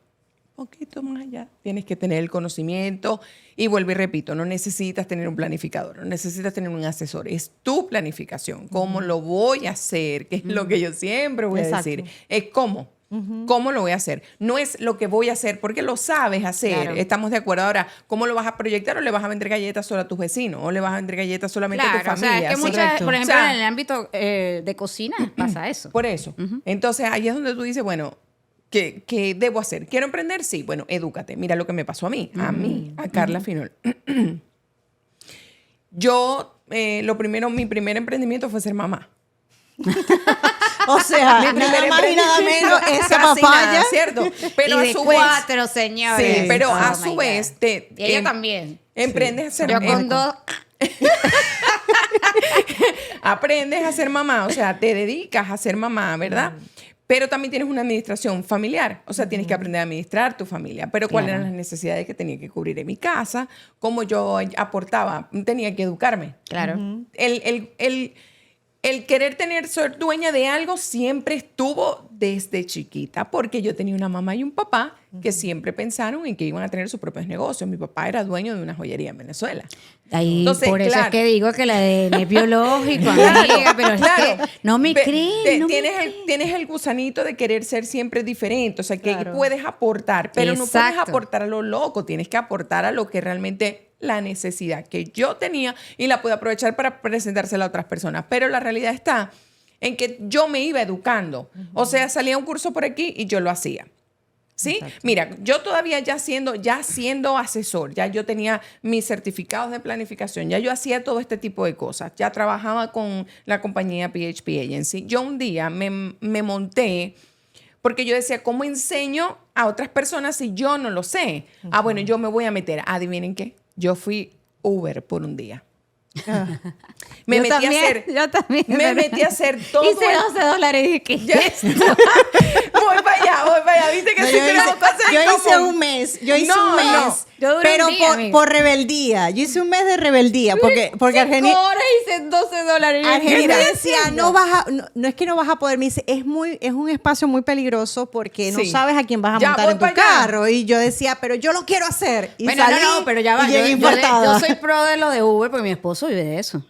Un poquito más allá. Tienes que tener el conocimiento. Y vuelvo y repito, no necesitas tener un planificador, no necesitas tener un asesor. Es tu planificación. ¿Cómo lo voy a hacer? Que es lo que yo siempre voy a decir. Es cómo. ¿Cómo lo voy a hacer? No es lo que voy a hacer porque lo sabes hacer. Claro. Estamos de acuerdo. Ahora, ¿cómo lo vas a proyectar? ¿O le vas a vender galletas solo a tus vecinos? ¿O le vas a vender galletas solamente a tu familia? O sea, es que muchas, por ejemplo, en el ámbito de cocina pasa eso. Por eso. Entonces, ahí es donde tú dices, bueno, ¿qué debo hacer? ¿Quiero emprender? Sí. Bueno, edúcate. Mira lo que me pasó a mí. A Carla Finol. Yo, mi primer emprendimiento fue ser mamá. O sea, nada más y nada menos esa papaya, ¿cierto? Pero y a su vez, 4, señores. Sí, pero a su vez y ella también. Emprendes a ser mamá. Yo con 2. Aprendes a ser mamá, o sea, te dedicas a ser mamá, ¿verdad? Pero también tienes una administración familiar, o sea, tienes que aprender a administrar tu familia. Pero cuáles eran las necesidades que tenía que cubrir en mi casa, cómo yo aportaba, tenía que educarme. Claro. El querer ser dueña de algo siempre estuvo desde chiquita, porque yo tenía una mamá y un papá que siempre pensaron en que iban a tener sus propios negocios. Mi papá era dueño de una joyería en Venezuela. Ahí, entonces, por eso es que digo que la de es biológico, amiga, pero es que no me creen. Tienes el gusanito de querer ser siempre diferente, o sea, que puedes aportar, pero no puedes aportar a lo loco, tienes que aportar a lo que realmente la necesidad que yo tenía y la puedo aprovechar para presentársela a otras personas. Pero la realidad está en que yo me iba educando. O sea, salía un curso por aquí y yo lo hacía. ¿Sí? Exacto. Mira, yo todavía ya siendo asesor, ya yo tenía mis certificados de planificación, ya yo hacía todo este tipo de cosas, ya trabajaba con la compañía PHP Agency. Yo un día me monté porque yo decía, ¿cómo enseño a otras personas si yo no lo sé? Bueno, yo me voy a meter. ¿Adivinen qué? Yo fui Uber por un día. Me metí a hacer todo. Hice $12 y dije, ¿qué es esto? Voy para allá. ¿Viste que yo hice un mes. Yo hice un mes. Pero por rebeldía. Yo hice un mes de rebeldía. Porque Argenis hice $12. Argenis me decía, no es que no vas a poder. Me dice, es un espacio muy peligroso porque no sabes a quién vas a montar en tu carro. Y yo decía, pero yo lo quiero hacer. Y bueno, salí, pero ya va. Yo soy pro de lo de Uber porque mi esposo vive de eso.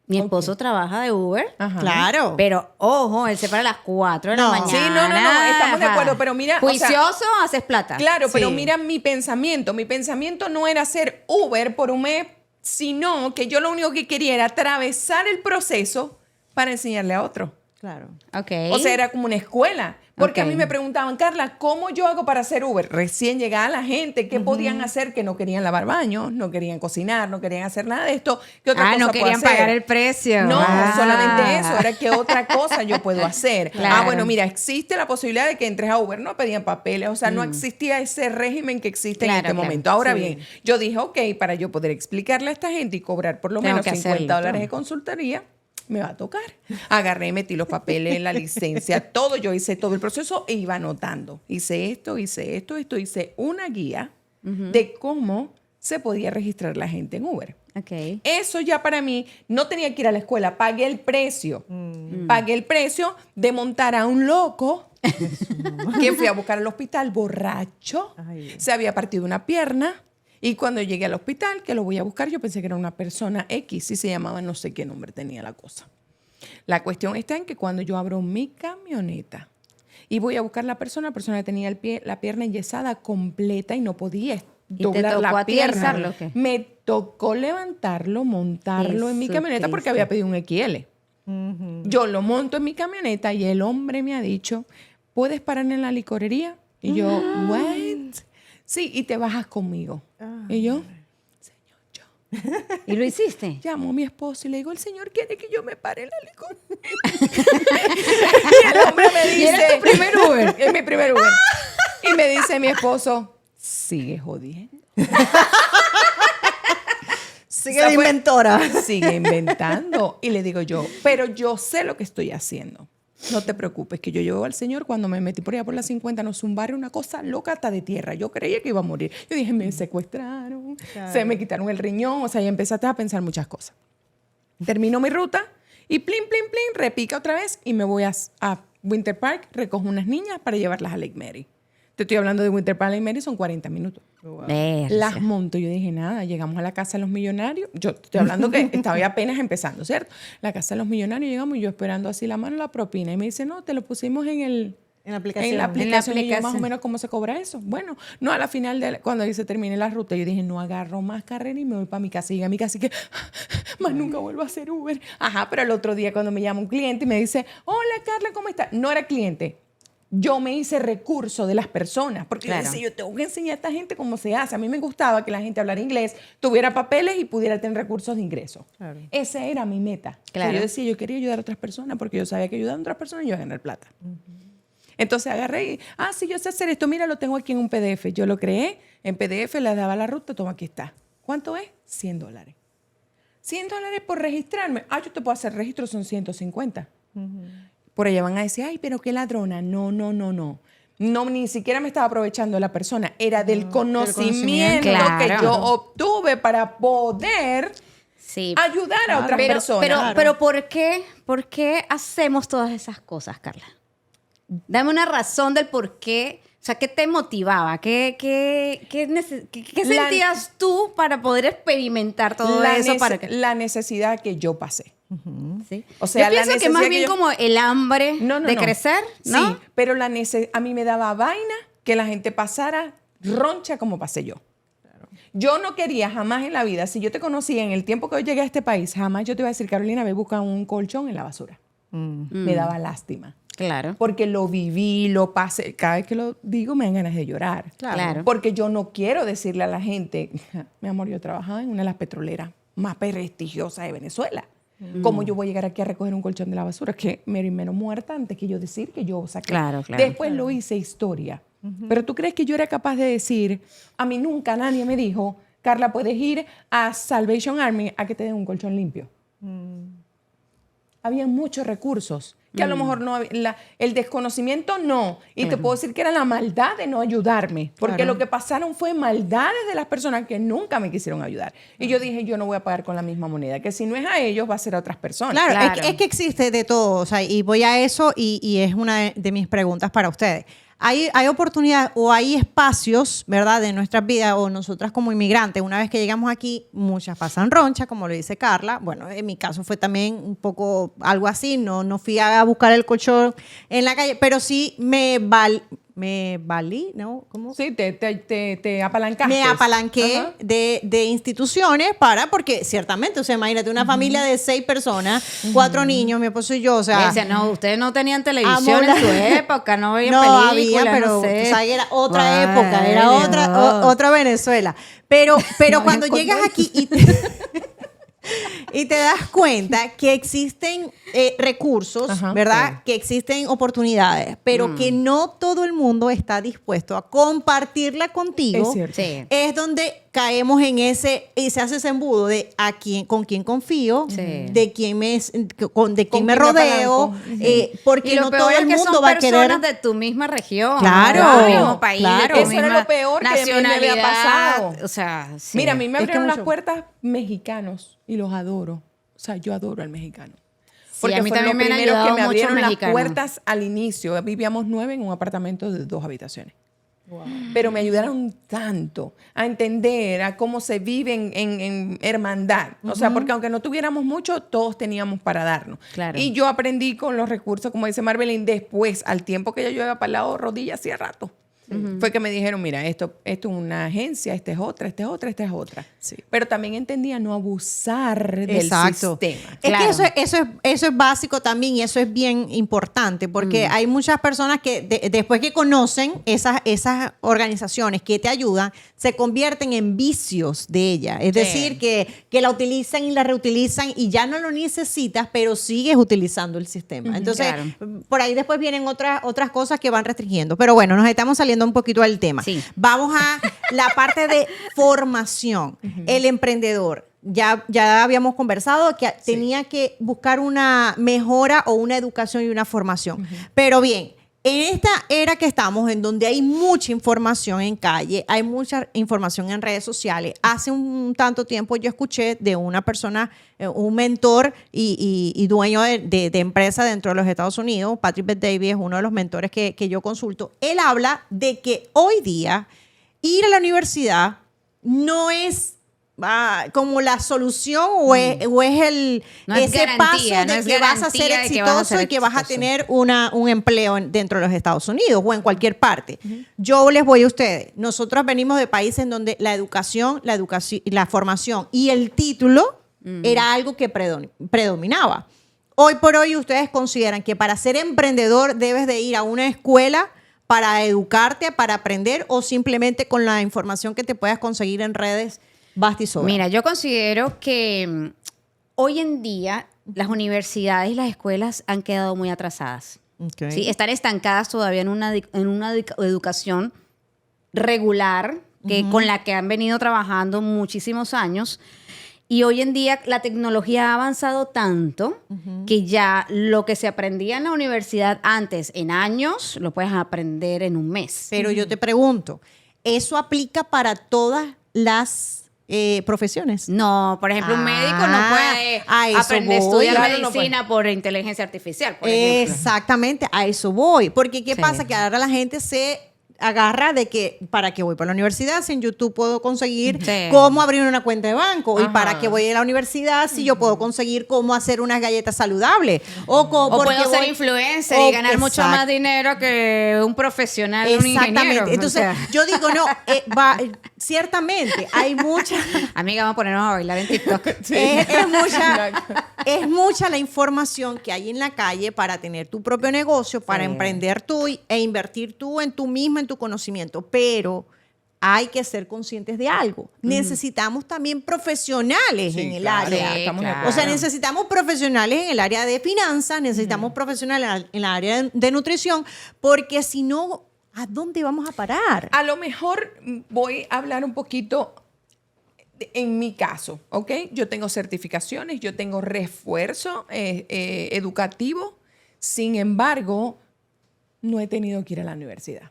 Mi esposo trabaja de Uber. Ajá. Claro. Pero, ojo, él se para a las 4 de la No. mañana. Sí, no, estamos de acuerdo, pero mira, o sea, Juicioso, haces plata. Claro, pero Sí. mira mi pensamiento. Mi pensamiento no era hacer Uber por un mes, sino que yo lo único que quería era atravesar el proceso para enseñarle a otro. Claro. Ok. O sea, era como una escuela. Porque Ok. a mí me preguntaban, Carla, ¿cómo yo hago para hacer Uber? Recién llegaba la gente, ¿qué podían hacer? Que no querían lavar baños, no querían cocinar, no querían hacer nada de esto. ¿Qué otra cosa no puedo querían hacer? pagar el precio. No, Ah. solamente eso. Era que otra cosa yo puedo hacer. Claro. Bueno, mira, existe la posibilidad de que entres a Uber. No pedían papeles. O sea, no existía ese régimen que existe en Claro, este claro. momento. Ahora Sí. bien, yo dije, ok, para yo poder explicarle a esta gente y cobrar por lo Tengo menos que $50 hacerlo. de consultoría, me va a tocar. Agarré, metí los papeles, la licencia, todo. Yo hice todo el proceso e iba anotando. Hice esto, hice una guía de cómo se podía registrar la gente en Uber. Ok. Eso ya para mí no tenía que ir a la escuela. Pagué el precio. Pagué el precio de montar a un loco que fui a buscar al hospital borracho. Ay, Dios. Se había partido una pierna. Y cuando llegué al hospital, que lo voy a buscar, yo pensé que era una persona X y se llamaba, no sé qué nombre tenía la cosa. La cuestión está en que cuando yo abro mi camioneta y voy a buscar la persona tenía la pierna enyesada completa y no podía ¿Y te doblar tocó la a ti pierna. alzarlo o qué? Me tocó levantarlo, montarlo en mi camioneta porque Jesucristo. había pedido un XL. Yo lo monto en mi camioneta y el hombre me ha dicho, ¿puedes parar en la licorería? Y yo, ¿what? Sí, y te bajas conmigo. Y yo, señor, yo ¿Y lo hiciste? llamo a mi esposo y le digo, el señor quiere que yo me pare en la licorería. Y el hombre me dice... ¿Y era tu primer Uber? Es mi primer Uber. Y me dice mi esposo, sigue jodiendo. Sigue O sea, de fue- inventora. Sigue inventando. Y le digo yo, pero yo sé lo que estoy haciendo. No te preocupes, que yo llevo al Señor cuando me metí por allá por las 50, nos zumbaron una cosa loca hasta de tierra. Yo creía que iba a morir. Yo dije, me secuestraron, se me quitaron el riñón. O sea, y empezaste a pensar muchas cosas. Termino mi ruta y plin, repica otra vez y me voy a Winter Park, recojo unas niñas para llevarlas a Lake Mary. Te estoy hablando de Winter Park, Lake Mary, son 40 minutos. Verse. Las monto. Yo dije, nada, llegamos a la casa de los millonarios. Yo te estoy hablando que estaba ya apenas empezando, ¿cierto? La casa de los millonarios, llegamos y yo esperando así la mano la propina. Y me dice, no, te lo pusimos en En la aplicación. En la aplicación. Y yo, más o aplicación. menos, ¿cómo se cobra eso? Bueno, no, a la final, cuando se termine la ruta, yo dije, no agarro más carrera y me voy para mi casa. Y llegué a mi casa y que, más nunca vuelvo a hacer Uber. Ajá, pero el otro día cuando me llama un cliente y me dice, hola, Carla, ¿cómo estás? No era cliente. Yo me hice recurso de las personas, porque Claro. yo decía, yo tengo que enseñar a esta gente cómo se hace. A mí me gustaba que la gente hablara inglés, tuviera papeles y pudiera tener recursos de ingreso. Claro. Esa era mi meta. O sea, Claro. yo decía, yo quería ayudar a otras personas porque yo sabía que ayudando a otras personas yo iba a ganar plata. Entonces agarré y, sí, yo sé hacer esto, mira, lo tengo aquí en un PDF. Yo lo creé en PDF, le daba la ruta, toma, aquí está. ¿Cuánto es? $100. $100 por registrarme. Yo te puedo hacer registro, son 150. Por allá van a decir, ay, pero qué ladrona. No. No, ni siquiera me estaba aprovechando de la persona. Era del conocimiento Claro. que yo obtuve para poder Sí. ayudar a otras personas. Pero ¿por qué hacemos todas esas cosas, Carla? Dame una razón del por qué. O sea, ¿qué te motivaba? ¿Qué sentías tú para poder experimentar todo eso? La necesidad que yo pasé. ¿Sí? O sea, yo la pienso que más necesidad que bien yo- como el hambre No, de crecer, ¿no? Sí, pero a mí me daba vaina que la gente pasara roncha como pasé yo. Yo no quería jamás en la vida, si yo te conocía en el tiempo que yo llegué a este país, jamás yo te iba a decir, Carolina, ve, busca un colchón en la basura. Me daba lástima. Claro. Porque lo viví, lo pasé. Cada vez que lo digo me dan ganas de llorar. Claro. Porque yo no quiero decirle a la gente, mi amor, yo trabajaba en una de las petroleras más prestigiosas de Venezuela. ¿Cómo yo voy a llegar aquí a recoger un colchón de la basura? Que me menos muerta antes que yo decir que yo saqué. Claro. Después lo hice historia. Pero ¿tú crees que yo era capaz de decir, a mí nunca nadie me dijo, Carla, puedes ir a Salvation Army a que te den un colchón limpio? Había muchos recursos que a lo mejor no el desconocimiento no. Y te puedo decir que era la maldad de no ayudarme. Porque Claro. lo que pasaron fue maldades de las personas que nunca me quisieron ayudar. Y yo dije, yo no voy a pagar con la misma moneda. Que si no es a ellos, va a ser a otras personas. Claro, Claro. Es que existe de todo, o sea, y voy a eso y es una de mis preguntas para ustedes. hay oportunidades o hay espacios, ¿verdad?, de nuestras vidas o nosotras como inmigrantes. Una vez que llegamos aquí, muchas pasan roncha, como lo dice Carla. Bueno, en mi caso fue también un poco algo así. No fui a buscar el colchón en la calle, pero sí me valí, ¿no? ¿Cómo? Sí, te apalancaste. Me apalanqué Ajá. de instituciones porque ciertamente, o sea, imagínate una familia de 6 personas, 4 niños, mi esposo y yo, o sea. Dice, no, ustedes no tenían televisión Amo la- en su época, no veían No películas, había, pero no sé. tú sabes que era otra Ay, época, era Dios. otra Venezuela. Pero No cuando había llegas control. aquí y te das cuenta que existen recursos, Ajá, ¿verdad? sí. Que existen oportunidades, pero que no todo el mundo está dispuesto a compartirla contigo. Es cierto. Sí. Es donde caemos en ese y se hace ese embudo de con quién confío, Sí. de quién me ¿Con me quién me rodeo, apalanco? porque Y lo no peor todo es el que mundo son va a querer. personas de tu misma región, Claro, de tu mismo país, claro. de tu Eso era misma lo peor que a mí me había nacionalidad. pasado. O sea, sí. Mira, a mí me Es que abrieron las mucho. puertas mexicanos y los adoro. O sea, yo adoro al mexicano. Sí, a mí fue también lo me han primero ayudado que me mucho abrieron las mexicanos. puertas al inicio. Vivíamos 9 en un apartamento de 2 habitaciones. Pero me ayudaron tanto a entender a cómo se vive en hermandad. O sea, porque aunque no tuviéramos mucho, todos teníamos para darnos. Claro. Y yo aprendí con los recursos, como dice Marvelyn, después, al tiempo que yo iba para el lado rodillas hacía rato. Fue que me dijeron, mira, esto es una agencia, esta es otra, esta es otra, esta es otra. Sí. Pero también entendía no abusar del Exacto. sistema. Es Claro. que eso es básico también y eso es bien importante porque hay muchas personas que después que conocen esas organizaciones que te ayudan, se convierten en vicios de ella. Es Sí. decir, que la utilizan y la reutilizan y ya no lo necesitas, pero sigues utilizando el sistema. Entonces, claro. por ahí después vienen otras cosas que van restringiendo. Pero bueno, nos estamos saliendo un poquito del tema. Sí. Vamos a la parte de formación. El emprendedor. Ya habíamos conversado que tenía que buscar una mejora o una educación y una formación. Pero bien, en esta era que estamos, en donde hay mucha información en calle, hay mucha información en redes sociales. Hace un tanto tiempo yo escuché de una persona, un mentor y dueño de empresa dentro de los Estados Unidos, Patrick Bet-David es uno de los mentores que yo consulto. Él habla de que hoy día ir a la universidad no es como la solución o es No es ese garantía, paso no de es que vas a ser garantía de que vas a exitoso ser y que vas a exitoso. tener un empleo dentro de los Estados Unidos o en cualquier parte. Yo les voy a ustedes. Nosotros venimos de países en donde la educación, la formación y el título era algo que predominaba. Hoy por hoy ustedes consideran que para ser emprendedor debes de ir a una escuela para educarte, para aprender o simplemente con la información que te puedas conseguir en redes basta y sobra. Mira, yo considero que hoy en día las universidades y las escuelas han quedado muy atrasadas. Ok. ¿Sí? Están estancadas todavía en una educación regular con la que han venido trabajando muchísimos años. Y hoy en día la tecnología ha avanzado tanto que ya lo que se aprendía en la universidad antes en años, lo puedes aprender en un mes. Pero yo te pregunto, ¿eso aplica para todas las profesiones? No, por ejemplo, un médico no puede a eso aprender a voy. estudiar Claro, no medicina por inteligencia artificial, por ejemplo. Exactamente, a eso voy. Porque ¿qué Sí. pasa? Que ahora la gente se agarra de que para qué voy para la universidad si en YouTube puedo conseguir Sí. cómo abrir una cuenta de banco y Ajá. para qué voy a la universidad si yo puedo conseguir cómo hacer unas galletas saludables o O puedo ser influencer y ganar mucho más dinero que un profesional, un Exactamente. ingeniero. Entonces, O sea, yo digo, no, ciertamente hay muchas... amiga, vamos a ponernos a bailar en TikTok. Es mucha la información que hay en la calle para tener tu propio negocio, para Sí. emprender tú e invertir tú en tú misma, en tu conocimiento. Pero hay que ser conscientes de algo. Necesitamos también profesionales Sí, en el claro, área. estamos de claro. O sea, acuerdo. necesitamos profesionales en el área de finanzas, necesitamos profesionales en el área de nutrición, porque si no, ¿a dónde vamos a parar? A lo mejor voy a hablar un poquito en mi caso, ¿ok? Yo tengo certificaciones, yo tengo refuerzo educativo, sin embargo, no he tenido que ir a la universidad.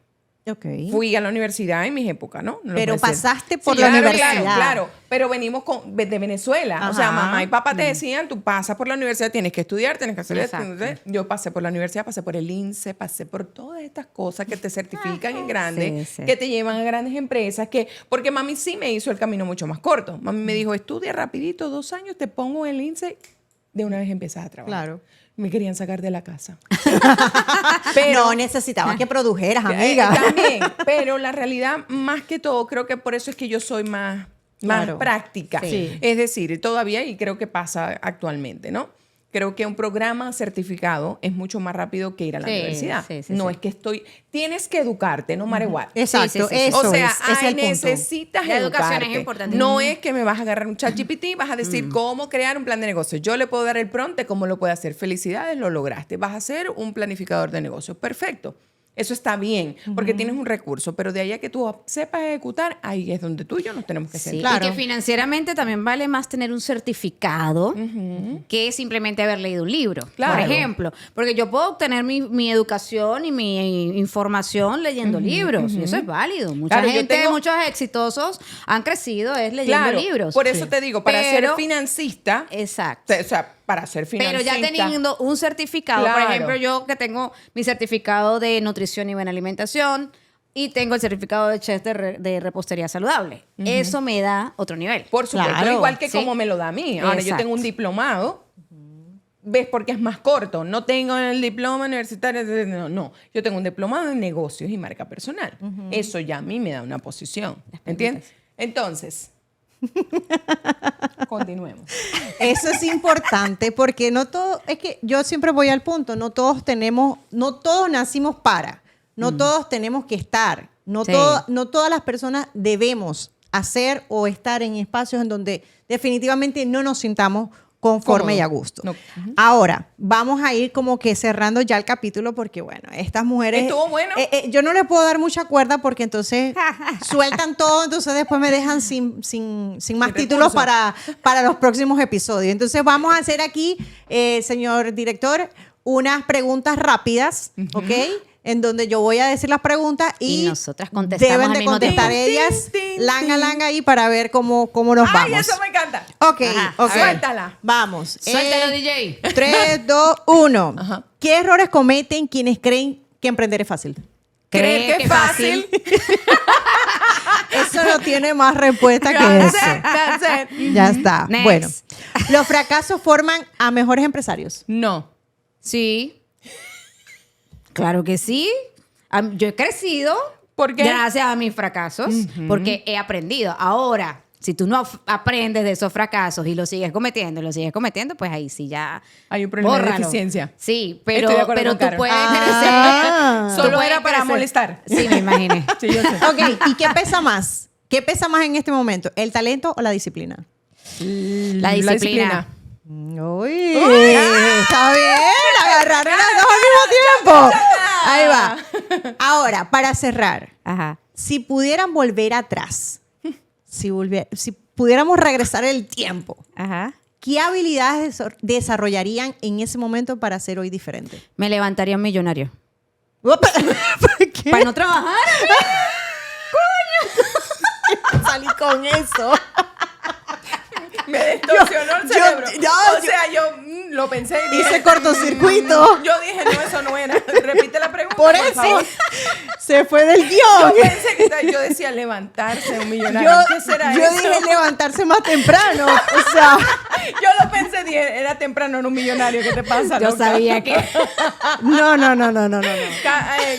Ok. Fui a la universidad en mis épocas, ¿no? No lo Pero puedo decir. pasaste por Sí, la claro, universidad. Claro. Pero venimos de Venezuela. O sea, Ajá. mamá y papá te decían, tú pasas por la universidad, tienes que estudiar, tienes que hacer esto. Exacto. Entonces, yo pasé por la universidad, pasé por el INSE, pasé por todas estas cosas que te certifican en grande, sí, sí. que te llevan a grandes empresas, porque mami sí me hizo el camino mucho más corto. Mami me dijo, estudia rapidito, 2 años, te pongo en el INSE, de una vez empiezas a trabajar. Claro. Me querían sacar de la casa. No necesitaba que produjeras, amiga. También, pero la realidad, más que todo, creo que por eso es que yo soy más Claro. práctica. Sí. Es decir, todavía, y creo que pasa actualmente, ¿no? Creo que un programa certificado es mucho más rápido que ir a la Sí, universidad. sí, sí, No sí. es que tienes que educarte, no matter what. Exacto, Sí, sí, sí. eso O sea, es el punto. necesitas La educación educarte. es importante. No es que me vas a agarrar un ChatGPT, vas a decir cómo crear un plan de negocio. Yo le puedo dar el prompt de cómo lo puede hacer. Felicidades, lo lograste. Vas a ser un planificador de negocios. Perfecto. Eso está bien, porque tienes un recurso, pero de ahí a que tú sepas ejecutar, ahí es donde tú y yo nos tenemos que Sí, sentar. Claro. y que financieramente también vale más tener un certificado que simplemente haber leído un libro, Claro. por ejemplo. Porque yo puedo obtener mi educación y mi información leyendo libros, y eso es válido. Mucha Claro, yo gente, tengo- muchos exitosos han crecido es leyendo Claro, libros. por eso te digo, para Pero- ser financista, Exacto. o sea, para ser financista. Pero ya teniendo un certificado, Claro. por ejemplo, yo que tengo mi certificado de nutrición y buena alimentación y tengo el certificado de chef de repostería saludable. Eso me da otro nivel. Por supuesto, Claro, igual que sí. como me lo da a mí. Ahora, yo Exacto. tengo un diplomado, ¿ves? Porque es más corto. No tengo el diploma universitario, no. Yo tengo un diplomado en negocios y marca personal. Eso ya a mí me da una posición, ¿entiendes? Entonces, continuemos. Eso es importante porque no todo, es que yo siempre voy al punto, no todos nacimos para, no todos tenemos que estar, no Sí. todas las personas debemos hacer o estar en espacios en donde definitivamente no nos sintamos conforme Cómodo. y a gusto. No. Ahora, vamos a ir como que cerrando ya el capítulo porque, bueno, estas mujeres... Estuvo bueno. Yo no les puedo dar mucha cuerda porque entonces sueltan todo, entonces después me dejan sin más Sin títulos recursos. para los próximos episodios. Entonces vamos a hacer aquí, señor director, unas preguntas rápidas, ¿ok? En donde yo voy a decir las preguntas y, Y nosotras contestamos deben al de mismo contestar tiempo. ellas, Tin, tin, langa, tin. langa ahí para ver cómo nos ¡Ay, vamos. eso me encanta! Ok, Ajá, ok. suéltala. Vamos. Suéltalo, DJ. 3, 2, 1. Ajá. ¿Qué errores cometen quienes creen que emprender es fácil? ¿Crees que es fácil? Eso no tiene más respuesta que That's eso. it, that's it. Ya está. Next. Bueno, los fracasos forman a mejores empresarios. No. Sí. Claro que sí. Yo he crecido ¿Por qué? gracias a mis fracasos, porque he aprendido. Ahora, si tú no aprendes de esos fracasos y los sigues cometiendo, pues ahí sí ya. Hay un problema de bórralo. deficiencia. Sí, Estoy de acuerdo pero con tú Carol. puedes Ah. crecer. Solo Tú puedes era para crecer. molestar. Sí, me imaginé. Sí, yo sé. Ok, ¿y qué pesa más? ¿Qué pesa más en este momento? ¿El talento o la disciplina? La disciplina. Uy, está bien, agarraron las dos al mismo tiempo. Ahí va. Ahora, para cerrar, Ajá. si pudieran volver atrás, si pudiéramos regresar el tiempo, Ajá. ¿qué habilidades desarrollarían en ese momento para ser hoy diferente? Me levantaría un millonario. ¿Por qué? Para no trabajar. Salí con eso. Me distorsionó el yo- cerebro. yo- o sea, yo lo pensé y Hice dije, cortocircuito. Yo dije, no, eso no era. Repite la pregunta, Por por eso favor. se fue del Yo guión. pensé que yo decía levantarse un millonario. ¿Qué será yo eso? dije levantarse más temprano. O sea, Yo lo pensé, dije, era temprano en un millonario. ¿Qué te pasa, Yo loca? sabía que. no.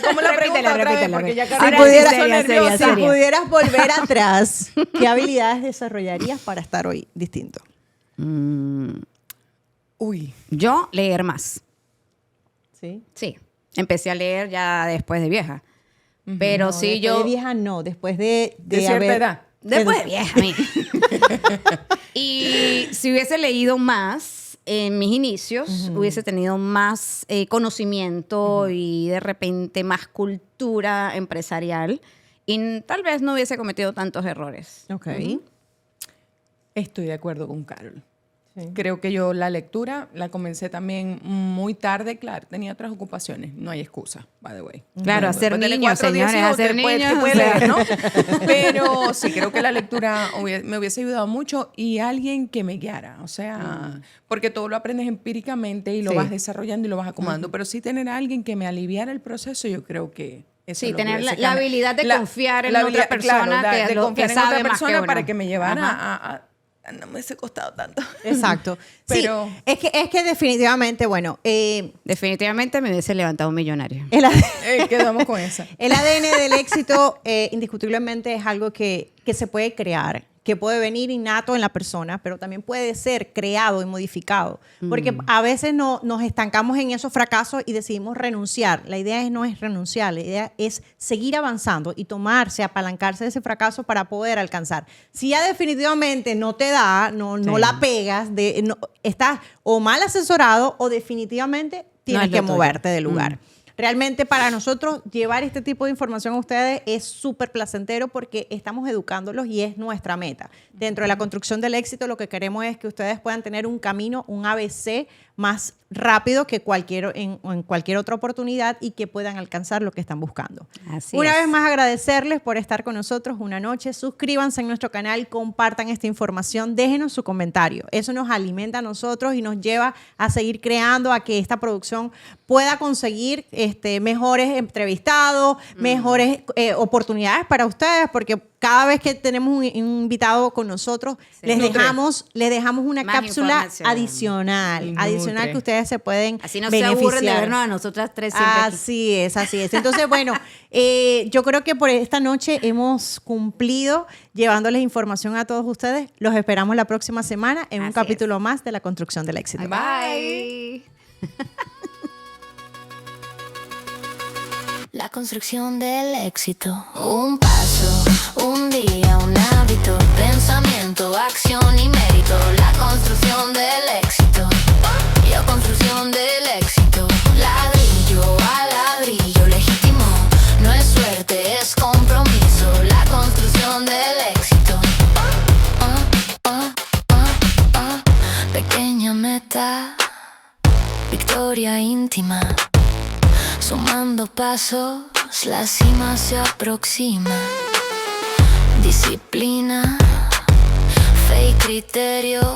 ¿Cómo la pregunta Repítela, otra vez? repítela, Porque ya repítela. Si Carolina pudiera- se puso seria, nerviosa. seria, si pudieras volver atrás, ¿qué habilidades desarrollarías para estar hoy distinto? Uy. Yo leer más. Sí. Sí. Empecé a leer ya después de vieja. Pero sí, Después yo. de vieja no, después de cierta haber- edad. Después de vieja, mira. Y si hubiese leído más en mis inicios, hubiese tenido más conocimiento y de repente más cultura empresarial y tal vez no hubiese cometido tantos errores. Ok. Estoy de acuerdo con Carol. Creo que yo la lectura la comencé también muy tarde, claro, tenía otras ocupaciones, no hay excusa, by the way. Claro, hacer Después de niños, 4 o 10 señores, hijos, hacer te puede- te niños, puede o sea. leer, ¿no? Pero sí, creo que la lectura me hubiese ayudado mucho y alguien que me guiara, o sea, porque todo lo aprendes empíricamente y lo Sí. vas desarrollando y lo vas acomodando, pero sí tener a alguien que me aliviara el proceso, yo creo que eso Sí, es lo que tener hubiese la cambiado. habilidad de confiar en la otra habilidad, persona claro, que de lo- confiar que en otra sabe más que persona uno. para que me llevara Ajá. no me hubiese costado tanto. Exacto. Pero- Sí, es que definitivamente, bueno, Definitivamente me hubiese levantado un millonario. el, Quedamos con esa. el ADN del éxito indiscutiblemente es algo que se puede crear, que puede venir innato en la persona, pero también puede ser creado y modificado. Porque a veces nos estancamos en esos fracasos y decidimos renunciar. La idea no es renunciar, la idea es seguir avanzando y tomarse, apalancarse de ese fracaso para poder alcanzar. Si ya definitivamente no te da, no la pegas, estás o mal asesorado o definitivamente tienes es lo que tuyo. moverte del lugar. Realmente para nosotros llevar este tipo de información a ustedes es súper placentero porque estamos educándolos y es nuestra meta. Dentro de la construcción del éxito lo que queremos es que ustedes puedan tener un camino, un ABC más rápido que en cualquier otra oportunidad y que puedan alcanzar lo que están buscando. Así Una es. vez más agradecerles por estar con nosotros una noche. Suscríbanse en nuestro canal, compartan esta información, déjenos su comentario. Eso nos alimenta a nosotros y nos lleva a seguir creando, a que esta producción pueda conseguir mejores entrevistados, mejores oportunidades para ustedes, porque cada vez que tenemos un invitado con nosotros, les Nutre. dejamos una Más cápsula información. adicional Nutre. que ustedes se pueden Así no beneficiar. se aburren de vernos a nosotras tres siempre aquí. Así es. Entonces, bueno, yo creo que por esta noche hemos cumplido llevándoles información a todos ustedes. Los esperamos la próxima semana en un Así capítulo más de La Construcción del Éxito. Bye. La construcción del éxito. Un paso, un día, un hábito, pensamiento, acción y mérito. La construcción del éxito. La construcción del éxito. Ladrillo a ladrillo legítimo. No es suerte, es compromiso. La construcción del éxito. Pequeña meta, victoria íntima. Sumando pasos, la cima se aproxima. Disciplina, fe y criterio.